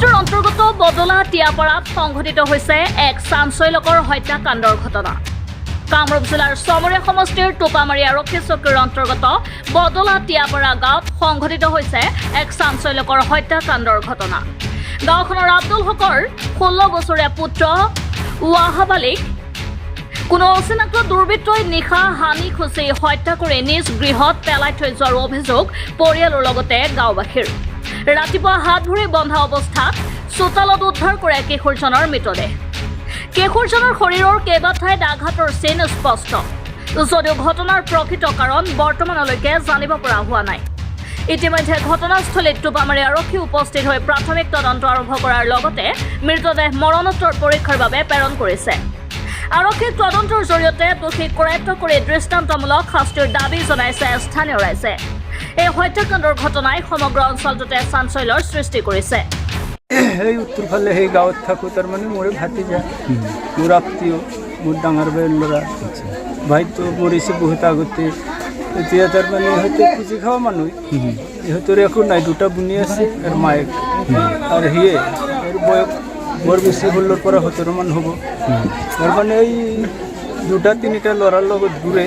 সমষ্টিৰ অন্তৰ্গত বদলা টিয়াপাৰাত সংঘটিত হৈছে এক চাঞ্চল্যকৰ হত্যাকাণ্ডৰ ঘটনা। কামৰূপ জিলাৰ চমৰীয়া সমষ্টিৰ টোপামাৰী আৰক্ষী চকীৰ অন্তৰ্গত বদলা টিয়াপাৰা গাঁৱত সংঘটিত হৈছে এক চাঞ্চল্যকৰ হত্যাকাণ্ডৰ ঘটনা। গাঁওখনৰ আব্দুল হকৰ 16 বছৰীয়া পুত্ৰ ৱাহাব আলীক কোনো অচিনাক্ত দুৰ্বৃত্তই নিশা হানি খুচি হত্যা কৰি নিজ গৃহত পেলাই থৈ যোৱাৰ অভিযোগ পৰিয়ালৰ লগতে গাঁওবাসীৰ। ৰাতিপুৱা হাত ভৰি বন্ধা অৱস্থাত চোতালত উদ্ধাৰ কৰে কিশোৰজনৰ মৃতদেহ। কিশোৰজনৰ শৰীৰৰ কেইবাঠাইত আঘাতৰ চিন স্পষ্ট, যদিও ঘটনাৰ প্ৰকৃত কাৰণ বৰ্তমানলৈকে জানিব পৰা হোৱা নাই। ইতিমধ্যে ঘটনাস্থলীত টোপামাৰী আৰক্ষী উপস্থিত হৈ প্ৰাথমিক তদন্ত আৰম্ভ কৰাৰ লগতে মৃতদেহ মৰণোত্তৰ পৰীক্ষাৰ বাবে প্ৰেৰণ কৰিছে। আৰক্ষীৰ তদন্তৰ জৰিয়তে দোষীক কৰায়ত্ব কৰি দৃষ্টান্তমূলক শাস্তিৰ দাবী জনাইছে স্থানীয় ৰাইজে। এই হত্যাকাণ্ডৰ ঘটনাই সমগ্ৰ অঞ্চলটোতে চাঞ্চল্যৰ সৃষ্টি কৰিছে। এই উত্তৰ ফালে সেই গাঁৱত থাকোঁ, তাৰমানে মোৰ ভাতিজা, মোৰ আত্মীয়, মোৰ ডাঙৰ ভাইৰ ল'ৰা। ভাইটো মৰিছে বহুত আগতে। এতিয়া তাৰমানে ইহঁতে খুজি খোৱা মানুহ, ইহঁতৰ একো নাই, দুটা বুনি আছে আৰু মায়েক আৰু সিয়ে বয়স বৰ বেছি 16 পৰা 17 মান হ'ব। তাৰমানে এই 2-3টা ল'ৰাৰ লগত ঘূৰে,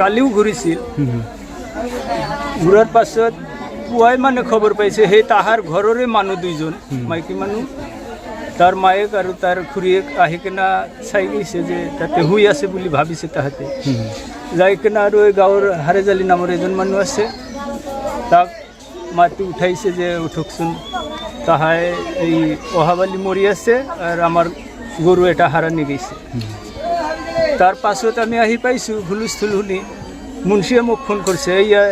কালিও ঘূৰিছিল। ঘূৰাৰ পাছত পুৱাই মানে খবৰ পাইছে সেই তাহাৰ ঘৰৰে মানুহ 2জন, মাইকী মানুহ, তাৰ মায়েক আৰু তাৰ খুৰীয়েক আহি কিনে চাই গৈছে যে তাতে শুই আছে বুলি ভাবিছে তাহাঁতে। যাই কিনে আৰু এই গাঁৱৰ হাৰেজালি নামৰ এজন মানুহ আছে, তাক মাতি উঠাইছে যে উঠকচোন, তাহাই এই অহাবালি মৰি আছে আৰু আমাৰ গৰু এটা হাৰানি গৈছে। তাৰ পাছত আমি আহি পাইছোঁ, হুলস্থুল শুনি মুন্সীয়ে মোক ফোন কৰিছে। এয়া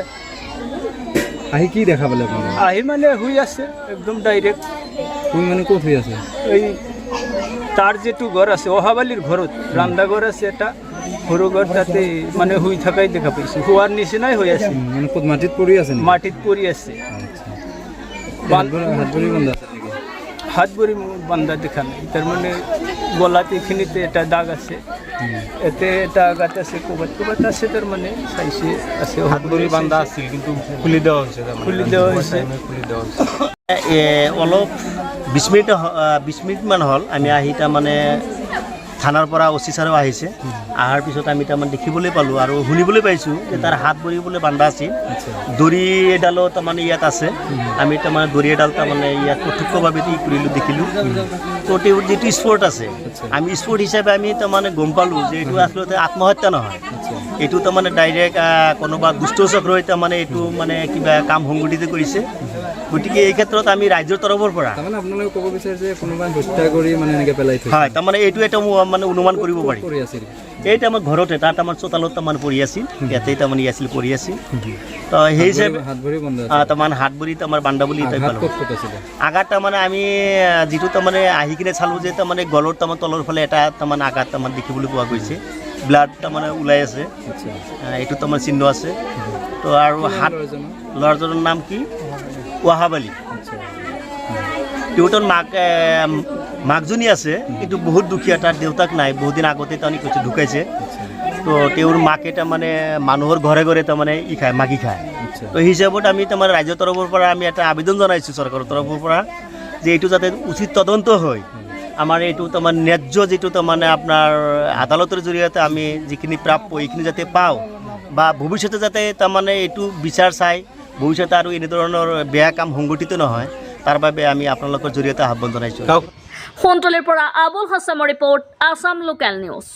আহি কি দেখা পালে আপুনি? আহি মানে শুই আছে একদম ডাইৰেক্ট। তুমি মানে ক'ত শুই আছে? এই তাৰ যিটো ঘৰ আছে অহাবালিৰ ঘৰত ৰান্ধা ঘৰ আছে এটা সৰু ঘৰ, তাতে মানে শুই থকাই দেখা পাইছোঁ। শোৱাৰ নিচিনাই হৈ আছে। মানে ক'ত মাটিত পৰি আছে? মাটিত পৰি আছে। হাত ভৰি বন্ধা আছে নেকি? হাত ভৰি বান্ধা দেখা নাই, তাৰমানে গলাত এইখিনিতে এটা দাগ আছে, এতে এটা আঘাত আছে, ক'ৰবাত ক'ৰবাত আছে, তাৰমানে চাইছে আছে। হাত ভৰি বান্ধা আছিল কিন্তু খুলি দেওয়া হৈছে। অলপ 20 মিনিটমান হ'ল আমি আহি তাৰমানে থানাৰ পৰা অচি ছাৰো আহিছে। অহাৰ পিছত আমি তাৰমানে দেখিবলৈ পালোঁ আৰু শুনিবলৈ পাইছোঁ যে তাৰ হাত ভৰিবলৈ বান্ধা আছিল। দড়ি এডালো তাৰমানে ইয়াত আছে। আমি তাৰমানে দড়ি এডাল তাৰমানে ইয়াত প্ৰত্যক্ষভাৱে ই কৰিলোঁ, দেখিলোঁ। তো তেওঁৰ যিটো স্পৰ্ট আছে, আমি স্পৰ্ট হিচাপে আমি তাৰমানে গম পালোঁ যে এইটো আচলতে আত্মহত্যা নহয়, এইটো তাৰমানে ডাইৰেক্ট কোনোবা দুষ্ট চক্ৰই তাৰমানে এইটো মানে কিবা কাম সংগঠিত কৰিছে। গতিকে এই ক্ষেত্ৰত আমি ৰাজ্যৰ তৰফৰ পৰা তাৰমানে আপোনালোকে ক'ব বিচাৰিছে যে কোনোবাই হত্যা কৰি মানে এনেকৈ পেলাই থৈছে? হয়, তাৰমানে এইটো এটা মানে অনুমান কৰিব পাৰি। এইটো আমাৰ ঘৰতে, তাত আমাৰ চোতালত তাৰমানে পৰি আছিল, ইয়াতেই তাৰমানে আছিল পৰি আছিল। তো সেই হিচাপে তাৰমানে হাত ভৰি তাৰমানে বান্ধা বুলি আঘাত তাৰমানে আমি যিটো তাৰমানে আহি কিনে চালোঁ যে তাৰমানে গলৰ তাৰমানে তলৰ ফালে এটা তাৰমানে আঘাত তাৰমানে দেখিবলৈ পোৱা গৈছে, ব্লাড তাৰমানে ওলাই আছে, এইটো তাৰমানে চিহ্ন আছে। তো আৰু হাত ল'ৰাজনৰ নাম কি? ৱাহাব আলী। দেউতাৰ মাকজনী আছে কিন্তু বহুত দুখীয়া, তাৰ দেউতাক নাই, বহুত দিন আগতে তাৰমানে কৈছে ঢুকাইছে। তো তেওঁৰ মাকে তাৰমানে মানুহৰ ঘৰে ঘৰে তাৰমানে মাগি খায়। তো সেই হিচাপত আমি তাৰমানে ৰাজ্যৰ তৰফৰ পৰা আমি এটা আবেদন জনাইছোঁ চৰকাৰৰ তৰফৰ পৰা যে এইটো যাতে উচিত তদন্ত হয়, আমাৰ এইটো তাৰমানে ন্যায্য যিটো তাৰমানে আপোনাৰ আদালতৰ জৰিয়তে আমি যিখিনি প্ৰাপ্য এইখিনি যাতে পাওঁ, বা ভৱিষ্যতে যাতে তাৰমানে এইটো বিচাৰ চাই ভৱিষ্যতে আৰু এনেধৰণৰ বেয়া কাম সংগঠিত নহয়, তাৰ বাবে আমি আপোনালোকৰ জৰিয়তে আহ্বান জনাইছোঁ। সোণতলীৰ পৰা আবুল হাছামৰ ৰিপৰ্ট, আছাম লোকেল নিউজ।